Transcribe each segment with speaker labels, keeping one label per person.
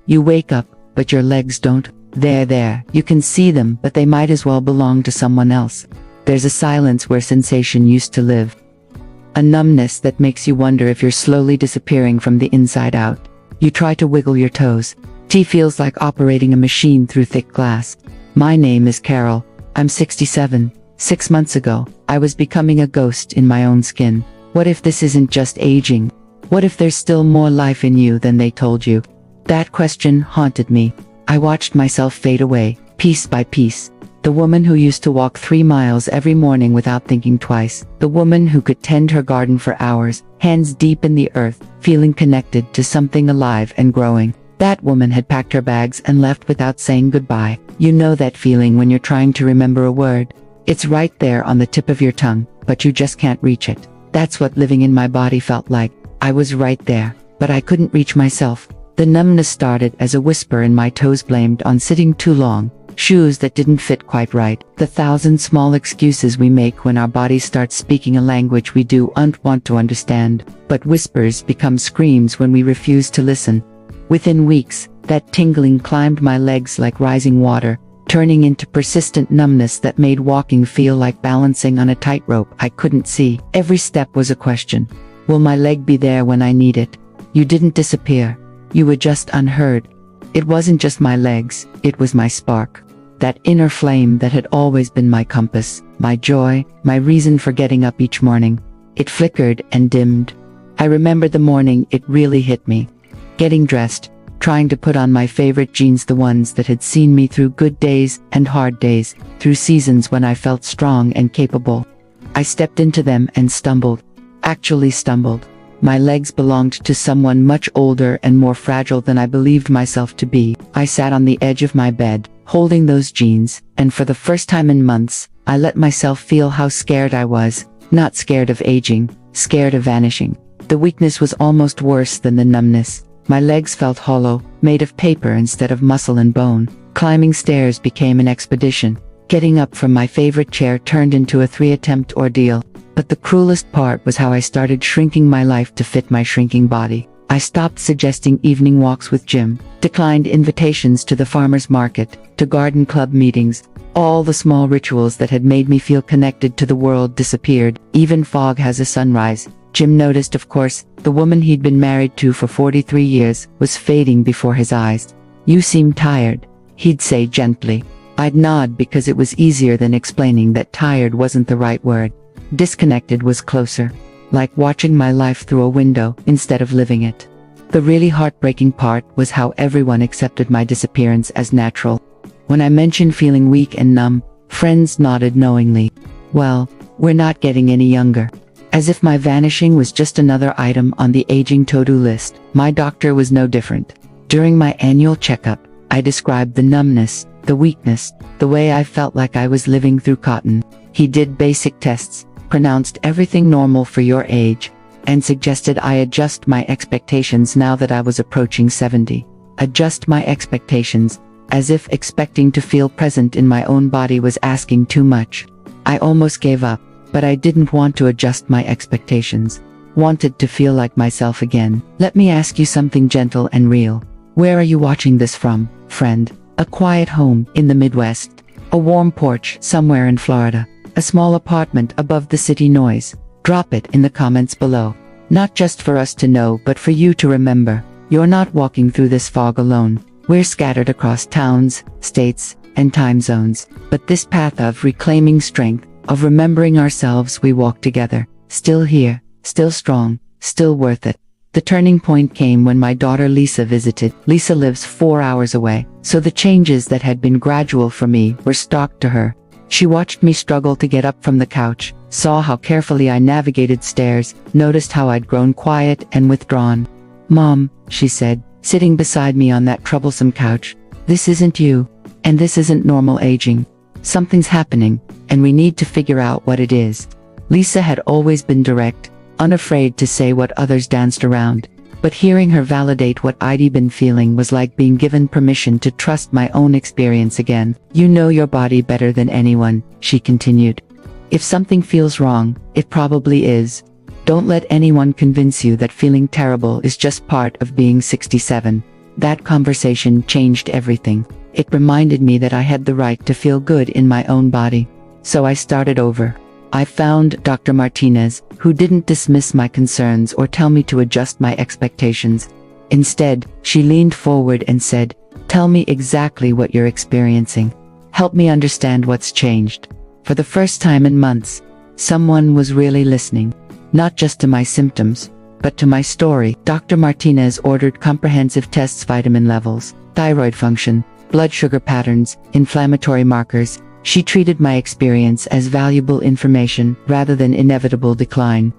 Speaker 1: You wake up, but your legs don't. They're there, you can see them, but they might as well belong to someone else. There's a silence where sensation used to live. A numbness that makes you wonder if you're slowly disappearing from the inside out. You try to wiggle your toes. Tea feels like operating a machine through thick glass. My name is Carol. I'm 67. 6 months ago, I was becoming a ghost in my own skin. What if this isn't just aging? What if there's still more life in you than they told you? That question haunted me. I watched myself fade away, piece by piece. The woman who used to walk 3 miles every morning without thinking twice. The woman who could tend her garden for hours, hands deep in the earth, feeling connected to something alive and growing. That woman had packed her bags and left without saying goodbye. You know that feeling when you're trying to remember a word. It's right there on the tip of your tongue, but you just can't reach it. That's what living in my body felt like. I was right there, but I couldn't reach myself. The numbness started as a whisper in my toes, blamed on sitting too long, shoes that didn't fit quite right, the 1,000 small excuses we make when our bodies start speaking a language we don't want to understand. But whispers become screams when we refuse to listen. Within weeks, that tingling climbed my legs like rising water, turning into persistent numbness that made walking feel like balancing on a tightrope I couldn't see. Every step was a question. Will my leg be there when I need it? You didn't disappear. You were just unheard. It wasn't just my legs, it was my spark. That inner flame that had always been my compass, my joy, my reason for getting up each morning. It flickered and dimmed. I remember the morning it really hit me. Getting dressed, trying to put on my favorite jeans, the ones that had seen me through good days and hard days, through seasons when I felt strong and capable. I stepped into them and stumbled. Actually stumbled. My legs belonged to someone much older and more fragile than I believed myself to be. I sat on the edge of my bed, holding those jeans, and for the first time in months, I let myself feel how scared I was. Not scared of aging, scared of vanishing. The weakness was almost worse than the numbness. My legs felt hollow, made of paper instead of muscle and bone. Climbing stairs became an expedition. Getting up from my favorite chair turned into a 3-attempt ordeal. But the cruelest part was how I started shrinking my life to fit my shrinking body. I stopped suggesting evening walks with Jim, declined invitations to the farmer's market, to garden club meetings. All the small rituals that had made me feel connected to the world disappeared. Even fog has a sunrise. Jim noticed, of course. The woman he'd been married to for 43 years was fading before his eyes. "You seem tired," he'd say gently. I'd nod because it was easier than explaining that tired wasn't the right word. Disconnected was closer. Like watching my life through a window instead of living it. The really heartbreaking part was how everyone accepted my disappearance as natural. When I mentioned feeling weak and numb, friends nodded knowingly. Well, we're not getting any younger. As if my vanishing was just another item on the aging to-do list. My doctor was no different. During my annual checkup, I described the numbness, the weakness, the way I felt like I was living through cotton. He did basic tests, pronounced everything normal for your age, and suggested I adjust my expectations now that I was approaching 70. Adjust my expectations, as if expecting to feel present in my own body was asking too much. I almost gave up. But I didn't want to adjust my expectations. Wanted to feel like myself again. Let me ask you something gentle and real. Where are you watching this from, friend? A quiet home in the Midwest. A warm porch somewhere in Florida. A small apartment above the city noise. Drop it in the comments below. Not just for us to know, but for you to remember. You're not walking through this fog alone. We're scattered across towns, states, and time zones. But this path of reclaiming strength, of remembering ourselves, we walk together, still here, still strong, still worth it. The turning point came when my daughter Lisa visited. Lisa lives 4 hours away, so the changes that had been gradual for me were stark to her. She watched me struggle to get up from the couch, saw how carefully I navigated stairs, noticed how I'd grown quiet and withdrawn. "Mom," she said, sitting beside me on that troublesome couch, "this isn't you, and this isn't normal aging. Something's happening, and we need to figure out what it is." Lisa had always been direct, unafraid to say what others danced around. But hearing her validate what I'd been feeling was like being given permission to trust my own experience again. "You know your body better than anyone," she continued. "If something feels wrong, it probably is. Don't let anyone convince you that feeling terrible is just part of being 67. That conversation changed everything. It reminded me that I had the right to feel good in my own body. So I started over. I found Dr. Martinez, who didn't dismiss my concerns or tell me to adjust my expectations. Instead, she leaned forward and said, "Tell me exactly what you're experiencing. Help me understand what's changed." For the first time in months, someone was really listening. Not just to my symptoms, but to my story. Dr. Martinez ordered comprehensive tests: vitamin levels, thyroid function, blood sugar patterns, inflammatory markers. She treated my experience as valuable information rather than inevitable decline.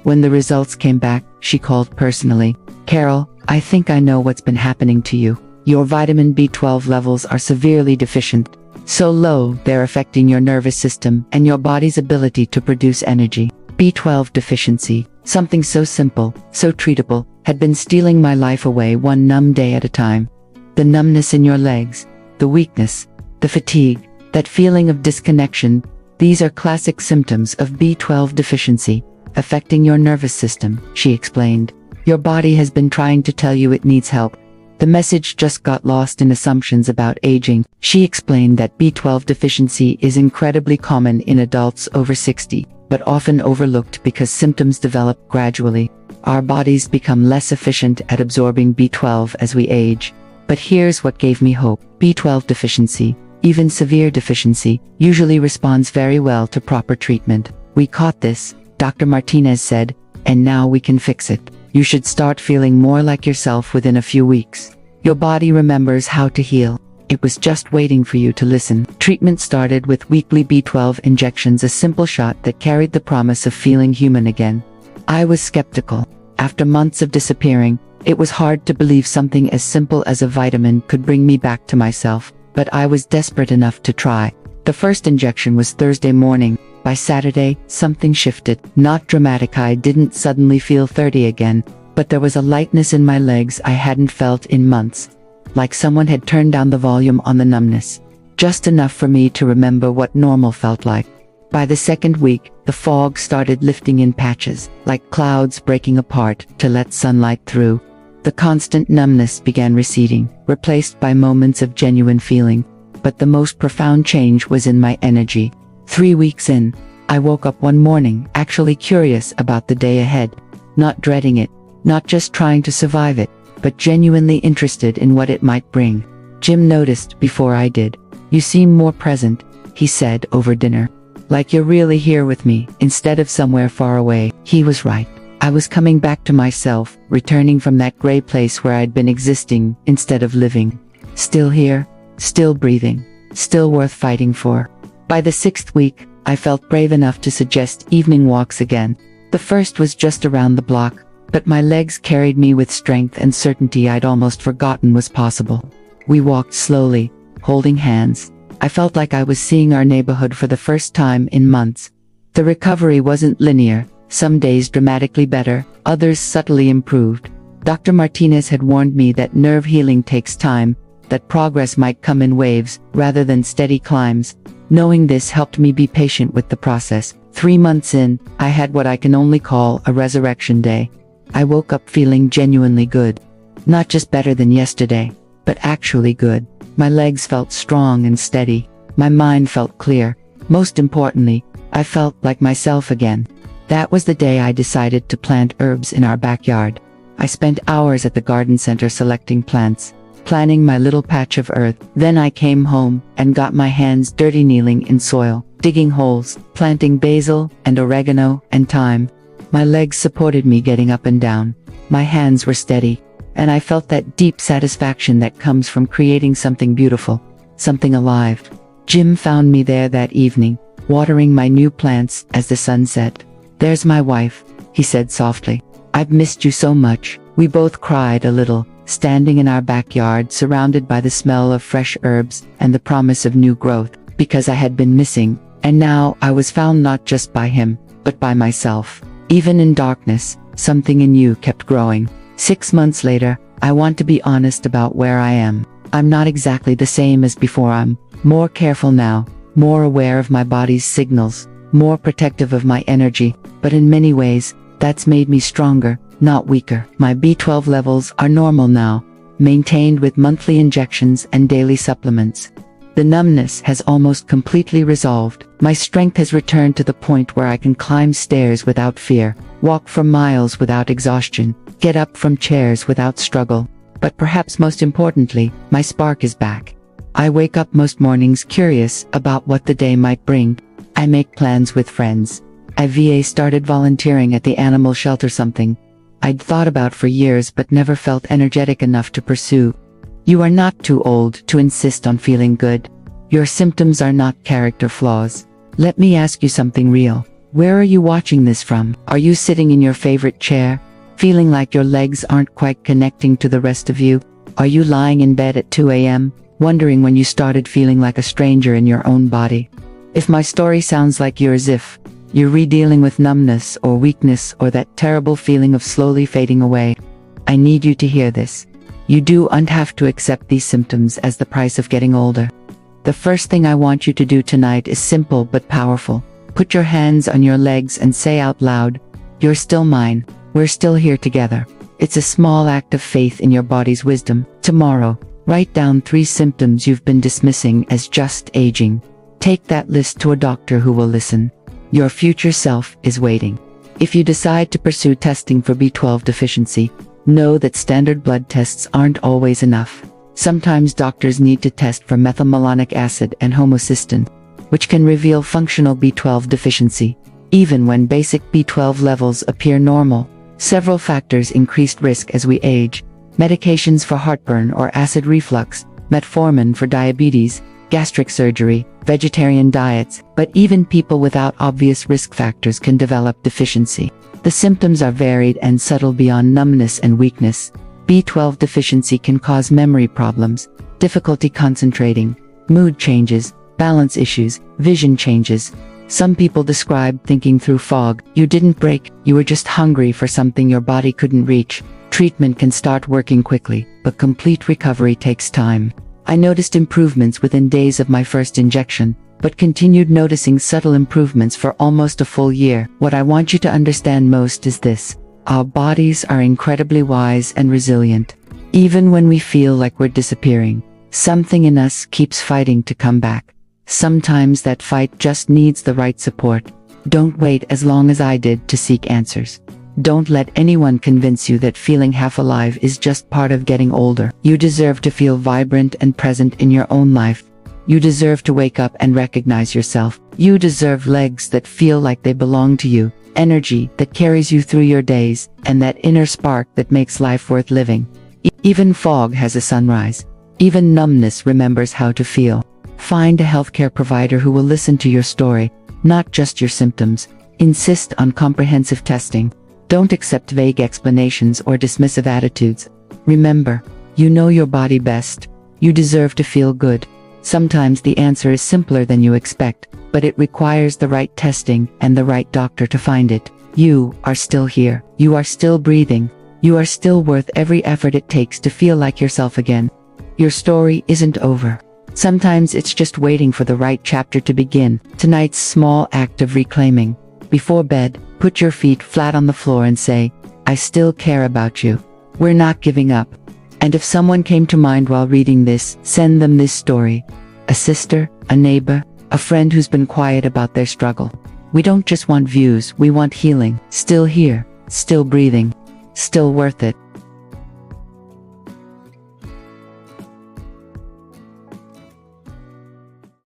Speaker 1: When the results came back, she called personally. "Carol, I think I know what's been happening to you. Your vitamin B12 levels are severely deficient. So low, they're affecting your nervous system and your body's ability to produce energy." B12 deficiency, something so simple, so treatable, had been stealing my life away one numb day at a time. The numbness in your legs, the weakness, the fatigue, that feeling of disconnection, these are classic symptoms of B12 deficiency, affecting your nervous system, she explained. Your body has been trying to tell you it needs help. The message just got lost in assumptions about aging. She explained that B12 deficiency is incredibly common in adults over 60, but often overlooked because symptoms develop gradually. Our bodies become less efficient at absorbing B12 as we age. But here's what gave me hope. B12 deficiency, even severe deficiency, usually responds very well to proper treatment. "We caught this," Dr. Martinez said, "and now we can fix it. You should start feeling more like yourself within a few weeks. Your body remembers how to heal. It was just waiting for you to listen." Treatment started with weekly B12 injections, a simple shot that carried the promise of feeling human again. I was skeptical. After months of disappearing, it was hard to believe something as simple as a vitamin could bring me back to myself, but I was desperate enough to try. The first injection was Thursday morning. By Saturday, something shifted. Not dramatic, I didn't suddenly feel 30 again, but there was a lightness in my legs I hadn't felt in months. Like someone had turned down the volume on the numbness. Just enough for me to remember what normal felt like. By the second week, the fog started lifting in patches, like clouds breaking apart to let sunlight through. The constant numbness began receding, replaced by moments of genuine feeling. But the most profound change was in my energy. 3 weeks in, I woke up one morning actually curious about the day ahead. Not dreading it, not just trying to survive it, but genuinely interested in what it might bring. Jim noticed before I did. "You seem more present," he said over dinner. "Like you're really here with me, instead of somewhere far away." He was right. I was coming back to myself, returning from that gray place where I'd been existing instead of living. Still here, still breathing, still worth fighting for. By the 6th week, I felt brave enough to suggest evening walks again. The first was just around the block, but my legs carried me with strength and certainty I'd almost forgotten was possible. We walked slowly, holding hands. I felt like I was seeing our neighborhood for the first time in months. The recovery wasn't linear, some days dramatically better, others subtly improved. Dr. Martinez had warned me that nerve healing takes time, that progress might come in waves, rather than steady climbs. Knowing this helped me be patient with the process. 3 months in, I had what I can only call a resurrection day. I woke up feeling genuinely good. Not just better than yesterday, but actually good. My legs felt strong and steady. My mind felt clear. Most importantly, I felt like myself again. That was the day I decided to plant herbs in our backyard. I spent hours at the garden center selecting plants, planning my little patch of earth. Then I came home and got my hands dirty kneeling in soil, digging holes, planting basil and oregano and thyme. My legs supported me getting up and down. My hands were steady, and I felt that deep satisfaction that comes from creating something beautiful, something alive. Jim found me there that evening, watering my new plants as the sun set. "There's my wife," he said softly. "I've missed you so much." We both cried a little, standing in our backyard surrounded by the smell of fresh herbs and the promise of new growth, because I had been missing, and now I was found not just by him, but by myself. Even in darkness, something in you kept growing. 6 months later, I want to be honest about where I am. I'm not exactly the same as before. I'm more careful now, more aware of my body's signals, more protective of my energy, but in many ways, that's made me stronger, not weaker. My B12 levels are normal now. maintained with monthly injections and daily supplements. The numbness has almost completely resolved. My strength has returned to the point where I can climb stairs without fear, walk for miles without exhaustion, get up from chairs without struggle. But perhaps most importantly, my spark is back. I wake up most mornings curious about what the day might bring. I make plans with friends. I started volunteering at the animal shelter, something I'd thought about for years but never felt energetic enough to pursue. You are not too old to insist on feeling good. Your symptoms are not character flaws. Let me ask you something real. Where are you watching this from? Are you sitting in your favorite chair, feeling like your legs aren't quite connecting to the rest of you? Are you lying in bed at 2 a.m., wondering when you started feeling like a stranger in your own body? If my story sounds like yours, if you're re-dealing with numbness or weakness or that terrible feeling of slowly fading away, I need you to hear this. You don't have to accept these symptoms as the price of getting older. The first thing I want you to do tonight is simple but powerful. Put your hands on your legs and say out loud, "You're still mine. We're still here together." It's a small act of faith in your body's wisdom. Tomorrow, write down 3 symptoms you've been dismissing as just aging. Take that list to a doctor who will listen. Your future self is waiting. If you decide to pursue testing for B12 deficiency, know that standard blood tests aren't always enough. Sometimes doctors need to test for methylmalonic acid and homocysteine, which can reveal functional B12 deficiency. Even when basic B12 levels appear normal, several factors increased risk as we age. Medications for heartburn or acid reflux, metformin for diabetes, gastric surgery, vegetarian diets, but even people without obvious risk factors can develop deficiency. The symptoms are varied and subtle beyond numbness and weakness. B12 deficiency can cause memory problems, difficulty concentrating, mood changes, balance issues, vision changes. Some people describe thinking through fog. You didn't break, you were just hungry for something your body couldn't reach. Treatment can start working quickly, but complete recovery takes time. I noticed improvements within days of my first injection, but continued noticing subtle improvements for almost a full year. What I want you to understand most is this: our bodies are incredibly wise and resilient. Even when we feel like we're disappearing, something in us keeps fighting to come back. Sometimes that fight just needs the right support. Don't wait as long as I did to seek answers. Don't let anyone convince you that feeling half alive is just part of getting older. You deserve to feel vibrant and present in your own life. You deserve to wake up and recognize yourself. You deserve legs that feel like they belong to you, energy that carries you through your days, and that inner spark that makes life worth living. Even fog has a sunrise. Even numbness remembers how to feel. Find a healthcare provider who will listen to your story, not just your symptoms. Insist on comprehensive testing. Don't accept vague explanations or dismissive attitudes. Remember, you know your body best. You deserve to feel good. Sometimes the answer is simpler than you expect, but it requires the right testing and the right doctor to find it. You are still here. You are still breathing. You are still worth every effort it takes to feel like yourself again. Your story isn't over. Sometimes it's just waiting for the right chapter to begin. Tonight's small act of reclaiming. Before bed, put your feet flat on the floor and say, "I still care about you. We're not giving up." And if someone came to mind while reading this, send them this story. A sister, a neighbor, a friend who's been quiet about their struggle. We don't just want views, we want healing. Still here, still breathing, still worth it.